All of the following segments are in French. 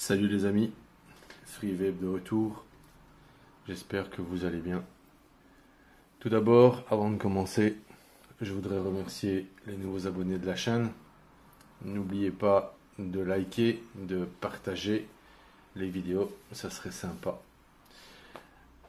Salut les amis, FreeWeb de retour, j'espère que vous allez bien. Tout d'abord, avant de commencer, je voudrais remercier les nouveaux abonnés de la chaîne. N'oubliez pas de liker, de partager les vidéos, ça serait sympa.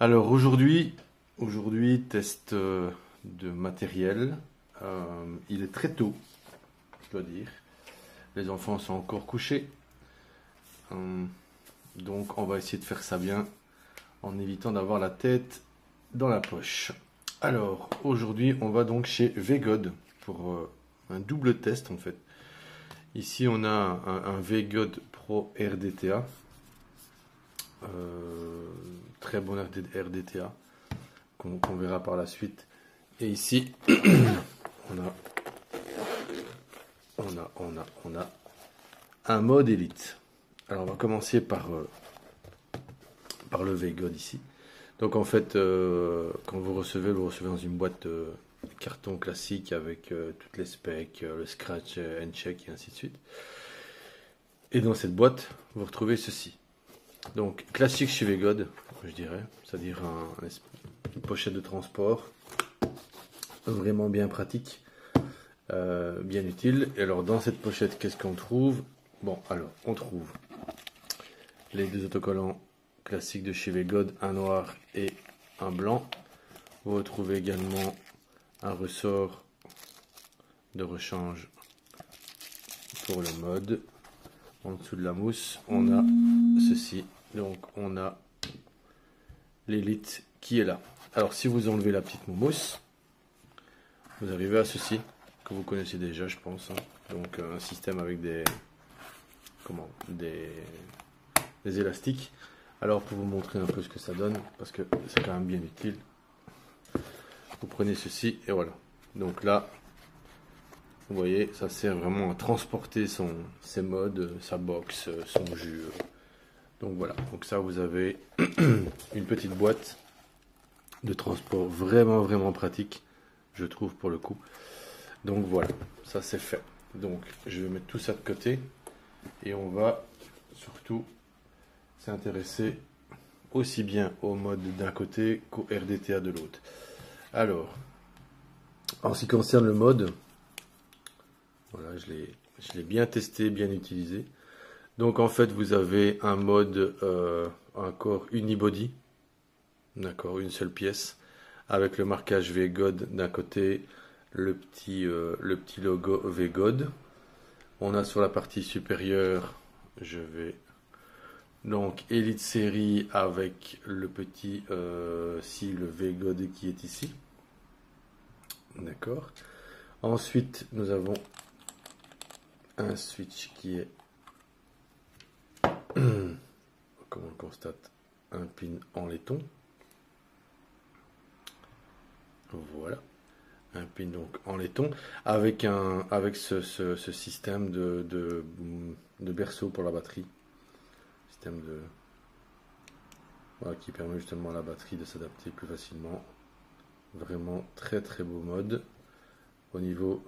Alors aujourd'hui, test de matériel. Il est très tôt, je dois dire. Les enfants sont encore couchés. Donc on va essayer de faire ça bien en évitant d'avoir la tête dans la poche. Alors aujourd'hui on va donc chez VGod pour un double test en fait. Ici on a un VGod Pro RDTA, très bon RDTA qu'on verra par la suite. Et ici on a un mode élite. Alors on va commencer par le VGod ici. Donc en fait, quand vous recevez dans une boîte carton classique avec toutes les specs, le scratch and check et ainsi de suite. Et dans cette boîte, vous retrouvez ceci. Donc classique chez VGod, je dirais, c'est-à-dire une pochette de transport, vraiment bien pratique, bien utile. Et alors dans cette pochette, qu'est-ce qu'on trouve? Bon, alors on trouve les deux autocollants classiques de chez VGod, un noir et un blanc. Vous retrouvez également un ressort de rechange pour le mode. En dessous de la mousse, on a ceci. Donc on a l'élite qui est là. Alors si vous enlevez la petite mousse, vous arrivez à ceci, que vous connaissez déjà je pense. Donc un système avec des élastiques. Alors pour vous montrer un peu ce que ça donne, parce que c'est quand même bien utile, vous prenez ceci et voilà. Donc là, vous voyez, ça sert vraiment à transporter ses modes, sa box, son jus. Donc voilà, donc ça vous avez une petite boîte de transport vraiment pratique, je trouve pour le coup. Donc voilà, ça c'est fait. Donc je vais mettre tout ça de côté et on va surtout s'intéresser aussi bien au mode d'un côté qu'au RDTA de l'autre. Alors, en ce qui concerne le mode, voilà, je l'ai bien testé, bien utilisé. Donc en fait, vous avez un mode encore unibody, d'accord, une seule pièce, avec le marquage VGod d'un côté, le petit logo VGod. On a sur la partie supérieure, donc Elite série avec le petit sigle VGod qui est ici. D'accord. Ensuite, nous avons un switch qui est, comme on le constate, un pin en laiton. Voilà. Un pin donc en laiton avec ce système de berceau pour la batterie. Système voilà, qui permet justement à la batterie de s'adapter plus facilement. Vraiment très beau mode. Au niveau,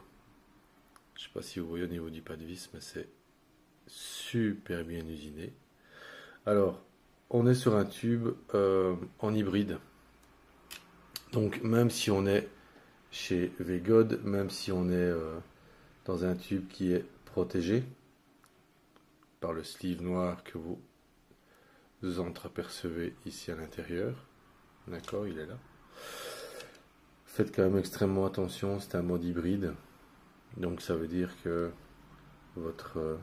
je sais pas si vous voyez au niveau du pas de vis, mais c'est super bien usiné. Alors, on est sur un tube en hybride. Donc même si on est chez VGod, même si on est dans un tube qui est protégé par le sleeve noir que vous entreapercevez ici à l'intérieur, d'accord, il est là. Faites quand même extrêmement attention, c'est un mode hybride, donc ça veut dire que votre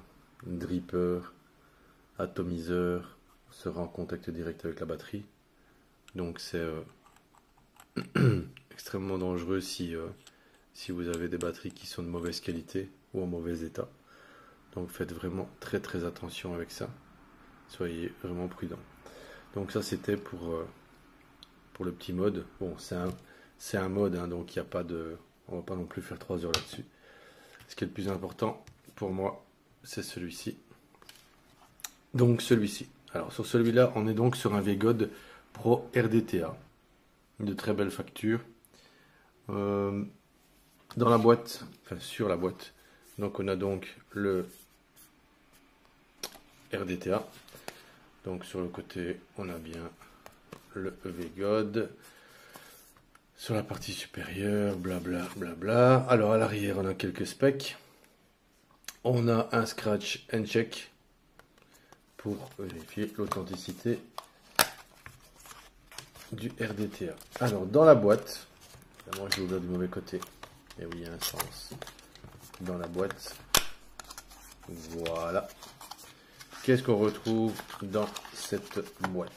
dripper, atomiseur sera en contact direct avec la batterie, donc c'est extrêmement dangereux si vous avez des batteries qui sont de mauvaise qualité ou en mauvais état. Donc faites vraiment très attention avec ça. Soyez vraiment prudent. Donc ça c'était pour le petit mode. Bon, c'est un mode, hein, donc il n'y a pas de, on va pas non plus faire 3 heures là-dessus. Ce qui est le plus important pour moi, c'est celui-ci. Donc celui-ci. Alors sur celui-là, on est donc sur un VGod Pro RDTA. De très belle facture. Dans la boîte, enfin sur la boîte, donc on a donc le RDTA. Donc sur le côté, on a bien le VGOD. Sur la partie supérieure, blabla, blabla. Alors à l'arrière, on a quelques specs. On a un scratch and check pour vérifier l'authenticité du RDTA. Alors dans la boîte, évidemment je vais ouvrir du mauvais côté. Et oui, il y a un sens. Dans la boîte. Voilà. Qu'est-ce qu'on retrouve dans cette boîte?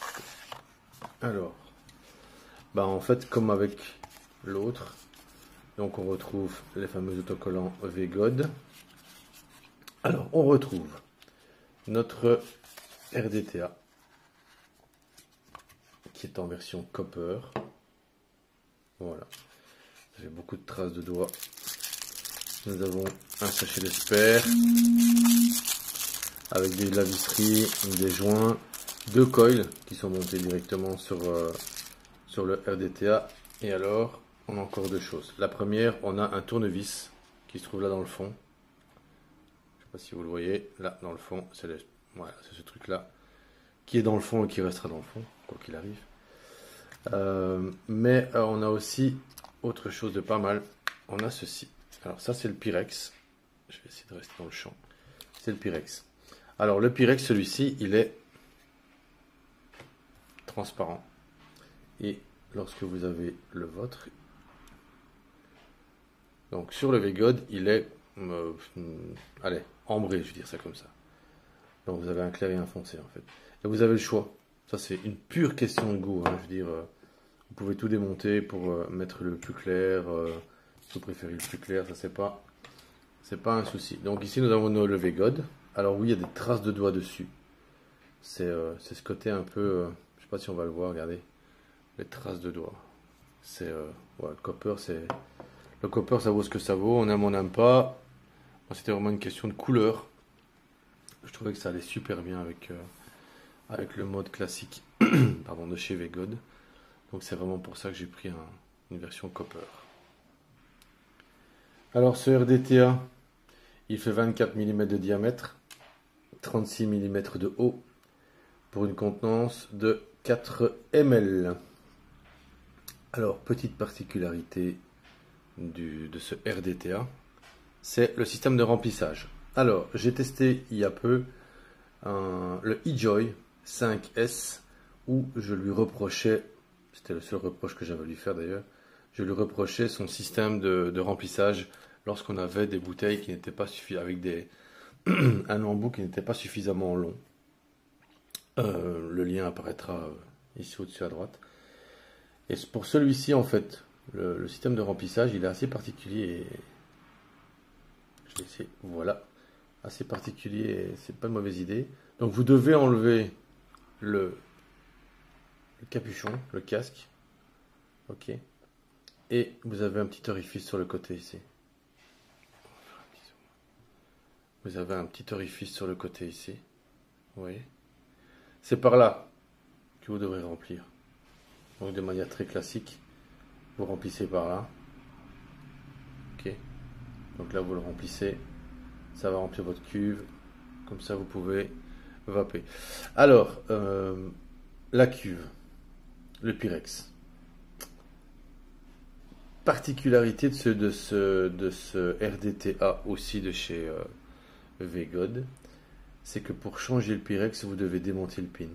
Alors, bah en fait, comme avec l'autre, donc on retrouve les fameux autocollants VGOD. Alors, on retrouve notre RDTA qui est en version copper. Voilà. J'ai beaucoup de traces de doigts. Nous avons un sachet de spare avec de la visserie, des joints, deux coils qui sont montés directement sur le RDTA. Et alors, on a encore deux choses. La première, on a un tournevis qui se trouve là dans le fond. Je ne sais pas si vous le voyez, là dans le fond, c'est voilà, ce truc-là qui est dans le fond et qui restera dans le fond, quoi qu'il arrive. Mais on a aussi autre chose de pas mal. On a ceci. Alors ça, c'est le Pyrex. Je vais essayer de rester dans le champ. C'est le Pyrex. Alors le Pyrex, celui-ci, il est transparent. Et lorsque vous avez le vôtre, donc sur le VGOD, il est allez, ambré, je vais dire ça comme ça. Donc vous avez un clair et un foncé en fait. Et vous avez le choix. Ça c'est une pure question de goût. Hein. Je veux dire, vous pouvez tout démonter pour mettre le plus clair. Si vous préférez le plus clair, ça c'est pas un souci. Donc ici nous avons le VGOD. Alors oui, il y a des traces de doigts dessus. C'est ce côté un peu, je sais pas si on va le voir. Regardez, les traces de doigts. C'est ouais, le copper, ça vaut ce que ça vaut. On aime, on n'aime pas. C'était vraiment une question de couleur. Je trouvais que ça allait super bien avec le mode classique pardon, de chez VGOD. Donc c'est vraiment pour ça que j'ai pris une version copper. Alors ce RDTA, il fait 24 mm de diamètre, 36 mm de haut, pour une contenance de 4 ml. Alors petite particularité de ce RDTA, c'est le système de remplissage. Alors j'ai testé il y a peu le eJoy 5S où je lui reprochais, c'était le seul reproche que j'avais à lui faire d'ailleurs, je lui reprochais son système de remplissage lorsqu'on avait des bouteilles qui n'étaient pas suffisamment, avec un embout qui n'était pas suffisamment long. Le lien apparaîtra ici au-dessus à droite. Et pour celui-ci, en fait, le système de remplissage, il est assez particulier. Je vais essayer, voilà, assez particulier et c'est pas une mauvaise idée. Donc vous devez enlever le capuchon, le casque. Ok. Et vous avez un petit orifice sur le côté ici. Vous avez un petit orifice sur le côté ici. Vous voyez? C'est par là que vous devrez remplir. Donc de manière très classique, vous remplissez par là. Ok. Donc là vous le remplissez. Ça va remplir votre cuve. Comme ça vous pouvez vaper. Alors, la cuve. Le Pyrex. Particularité de ce RDTA aussi de chez VGOD, c'est que pour changer le Pyrex, vous devez démonter le pin.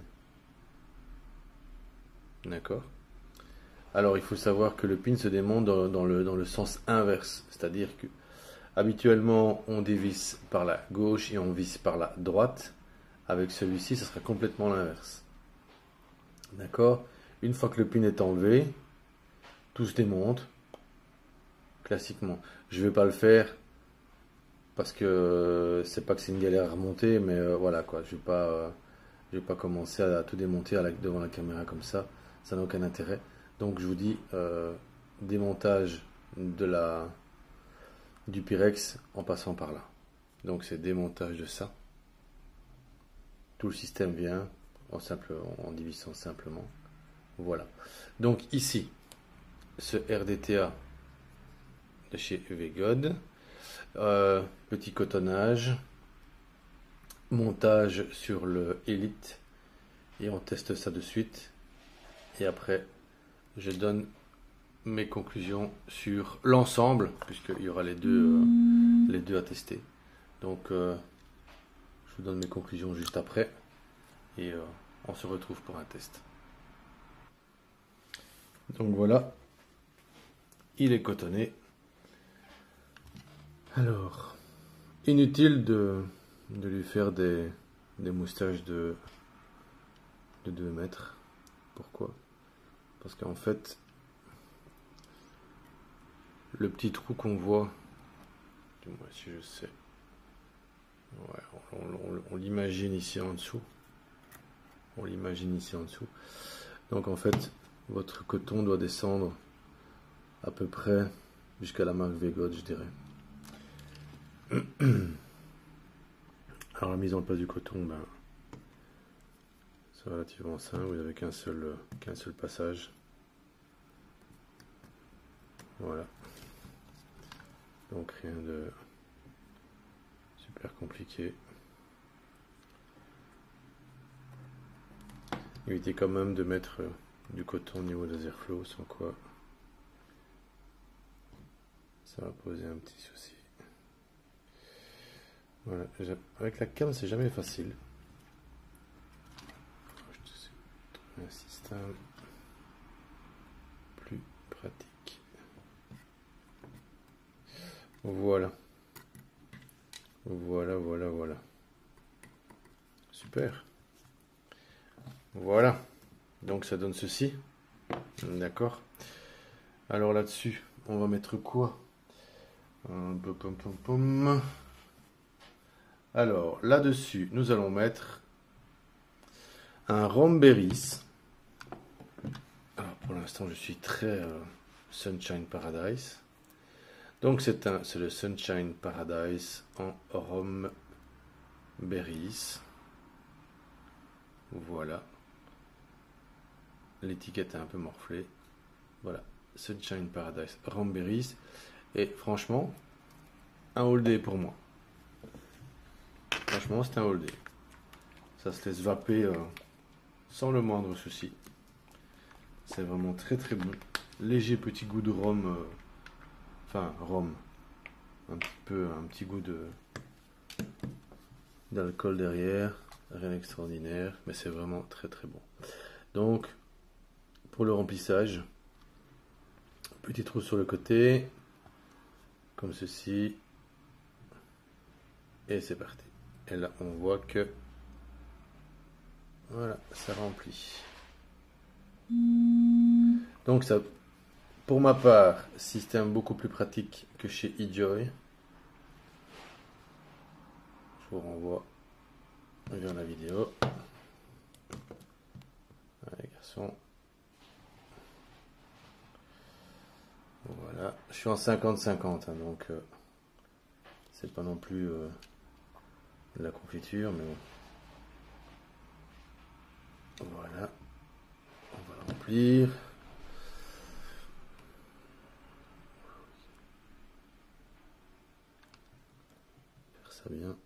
D'accord? Alors il faut savoir que le pin se démonte dans le sens inverse, c'est-à-dire que habituellement on dévisse par la gauche et on visse par la droite. Avec celui-ci, ça sera complètement l'inverse. D'accord? Une fois que le pin est enlevé, tout se démonte classiquement. Je ne vais pas le faire parce que c'est pas que c'est une galère à remonter, mais voilà quoi. Je vais pas commencer à tout démonter devant la caméra comme ça. Ça n'a aucun intérêt. Donc je vous dis démontage du Pyrex en passant par là. Donc c'est démontage de ça. Tout le système vient en divisant simplement. Voilà. Donc ici, ce RDTA de chez VGOD, petit cotonnage, montage sur le Elite et on teste ça de suite. Et après, je donne mes conclusions sur l'ensemble, puisqu'il y aura les deux à tester. Donc, je vous donne mes conclusions juste après et on se retrouve pour un test. Donc voilà, il est cotonné. Alors, inutile de lui faire des moustaches de 2 mètres. Pourquoi? Parce qu'en fait, le petit trou qu'on voit, dis-moi si je sais, ouais, on l'imagine ici en dessous. On l'imagine ici en dessous. Donc en fait, votre coton doit descendre à peu près jusqu'à la marque Vegod, je dirais. Alors la mise en place du coton, ben, c'est relativement simple. Vous n'avez qu'un seul passage. Voilà. Donc rien de super compliqué. Évitez quand même de mettre du coton au niveau des airflows, sans quoi ça va poser un petit souci. Voilà, avec la cam c'est jamais facile. Je vais trouver un système plus pratique. Voilà. Voilà. Super. Voilà. Donc ça donne ceci. D'accord. Alors là-dessus, on va mettre quoi? Alors là-dessus, nous allons mettre un Romberries. Alors pour l'instant, je suis très Sunshine Paradise. Donc c'est le Sunshine Paradise en Romberries. Voilà. L'étiquette est un peu morflée. Voilà. Sunshine Paradise Romberries. Et franchement, un all day pour moi. Franchement, c'est un all day. Ça se laisse vaper sans le moindre souci. C'est vraiment très très bon. Léger petit goût de rhum. Enfin, rhum. Un petit goût d'alcool derrière. Rien d'extraordinaire. Mais c'est vraiment très très bon. Donc, pour le remplissage, petit trou sur le côté. Comme ceci. Et c'est parti. Et là, on voit que voilà, ça remplit. Donc ça, pour ma part, système beaucoup plus pratique que chez eJoy. Je vous renvoie vers la vidéo. Allez, garçon. Voilà, je suis en 50-50, hein, donc c'est pas non plus de la confiture, mais bon. Voilà, on va le remplir. Faire ça bien.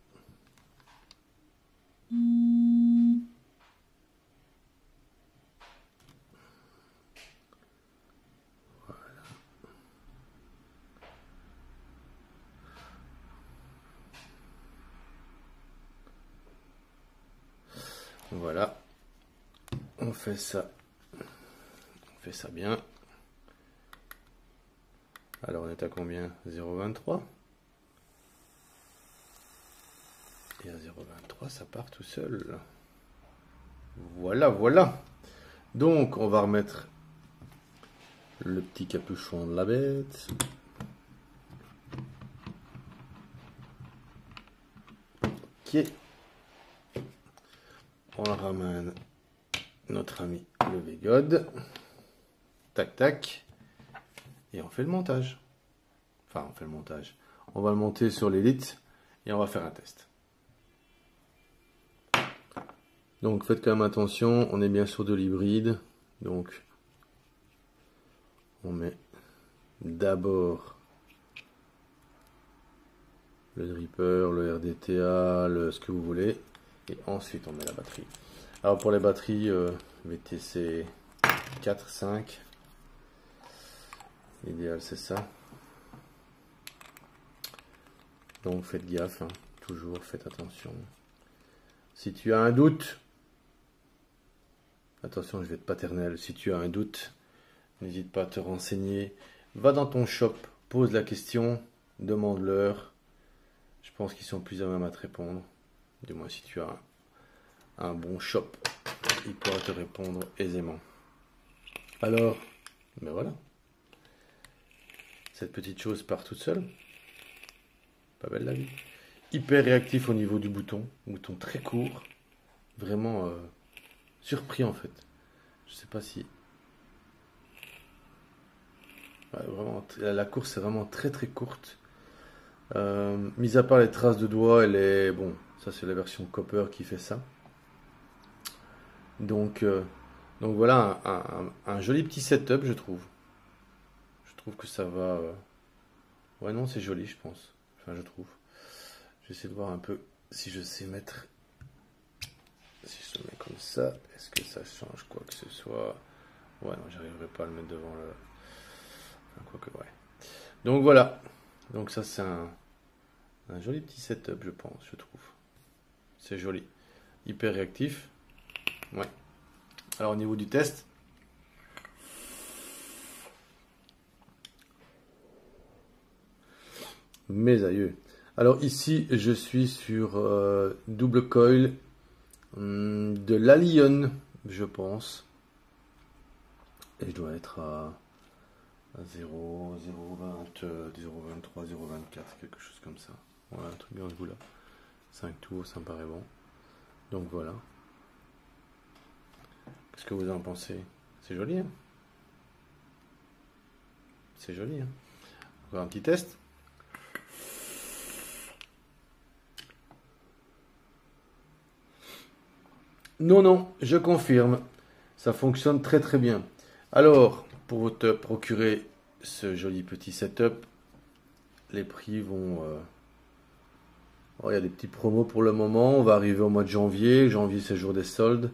Voilà, on fait ça bien. Alors on est à combien? 0,23. Et à 0,23 ça part tout seul. Voilà. Donc on va remettre le petit capuchon de la bête. Ok. On ramène notre ami le Vegod. Tac tac. Et on fait le montage. Enfin, on fait le montage. On va le monter sur l'Elite et on va faire un test. Donc faites quand même attention, on est bien sur de l'hybride. Donc on met d'abord le dripper, le RDTA, ce que vous voulez. Et ensuite, on met la batterie. Alors pour les batteries, VTC 4, 5. L'idéal, c'est ça. Donc faites gaffe, hein. Toujours faites attention. Si tu as un doute, attention, je vais être paternel. Si tu as un doute, n'hésite pas à te renseigner. Va dans ton shop, pose la question, demande-leur. Je pense qu'ils sont plus à même à te répondre. Du moins, si tu as un bon shop, il pourra te répondre aisément. Alors, ben voilà. Cette petite chose part toute seule. Pas belle la vie. Hyper réactif au niveau du bouton. Bouton très court. Vraiment surpris en fait. Je sais pas si... Ouais, vraiment, la course est vraiment très très courte. Mis à part les traces de doigts, elle est... Bon, ça c'est la version Copper qui fait ça. Donc voilà, un joli petit setup, je trouve. Je trouve que ça va... Ouais, non, c'est joli, je pense. Enfin, je trouve. Je vais essayer de voir un peu si je sais mettre... Si je le mets comme ça, est-ce que ça change quoi que ce soit? Ouais, non, j'arriverai pas à le mettre devant le... Enfin, quoi que, ouais. Donc voilà. Donc ça, c'est un joli petit setup, je pense, je trouve. C'est joli. Hyper réactif. Ouais. Alors, au niveau du test... Mes aïeux. Alors ici, je suis sur double coil de l'Alion, je pense. Et je dois être à 0, 0,20, 0,23, 0,24, quelque chose comme ça. Voilà, un truc dans ce goût-là. 5 tours, ça me paraît bon. Donc voilà. Qu'est-ce que vous en pensez? C'est joli, hein? C'est joli, hein? Encore un petit test. Non, non, je confirme. Ça fonctionne très très bien. Alors, pour te procurer ce joli petit setup, les prix vont... Oh, il y a des petits promos pour le moment. On va arriver au mois de janvier. Janvier, c'est le jour des soldes.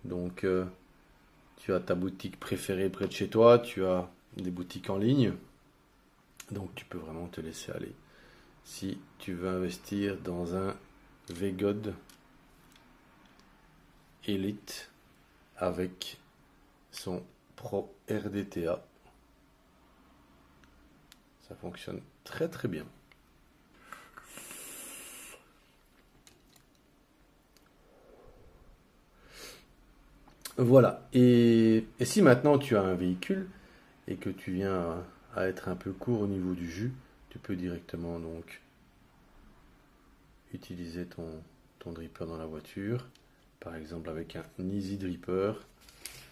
Donc, tu as ta boutique préférée près de chez toi. Tu as des boutiques en ligne. Donc, tu peux vraiment te laisser aller. Si tu veux investir dans un VGOD Elite avec son Pro RDTA, ça fonctionne très très bien. Voilà, et si maintenant tu as un véhicule et que tu viens à être un peu court au niveau du jus, tu peux directement donc utiliser ton dripper dans la voiture, par exemple avec un Easy Dripper,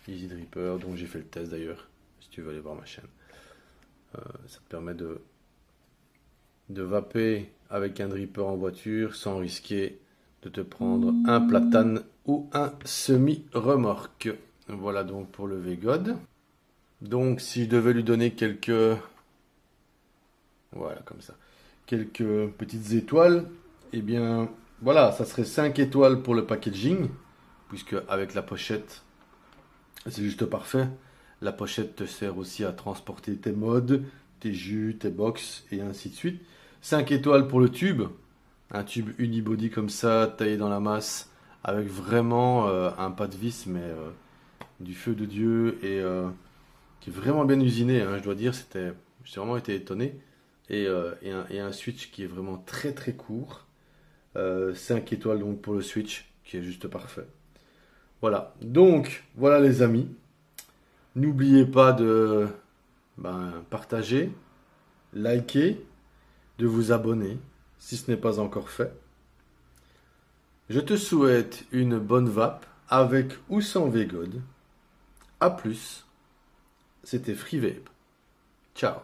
dont j'ai fait le test d'ailleurs, si tu veux aller voir ma chaîne. Ça te permet de vaper avec un dripper en voiture sans risquer de te prendre un platane ou un semi-remorque. Voilà donc pour le VGOD. Donc si je devais lui donner quelques... Voilà, comme ça. Quelques petites étoiles, eh bien, voilà, ça serait 5 étoiles pour le packaging, puisque avec la pochette, c'est juste parfait. La pochette te sert aussi à transporter tes mods, tes jus, tes box, et ainsi de suite. 5 étoiles pour le tube, un tube unibody comme ça, taillé dans la masse, avec vraiment un pas de vis, mais du feu de Dieu, et qui est vraiment bien usiné, hein, je dois dire, j'ai vraiment été étonné. Et un switch qui est vraiment très très court. 5 étoiles donc pour le switch, qui est juste parfait. Voilà, donc voilà les amis. N'oubliez pas de partager, liker, de vous abonner si ce n'est pas encore fait. Je te souhaite une bonne vape avec ou sans VGOD. A plus, c'était FreeVape. Ciao.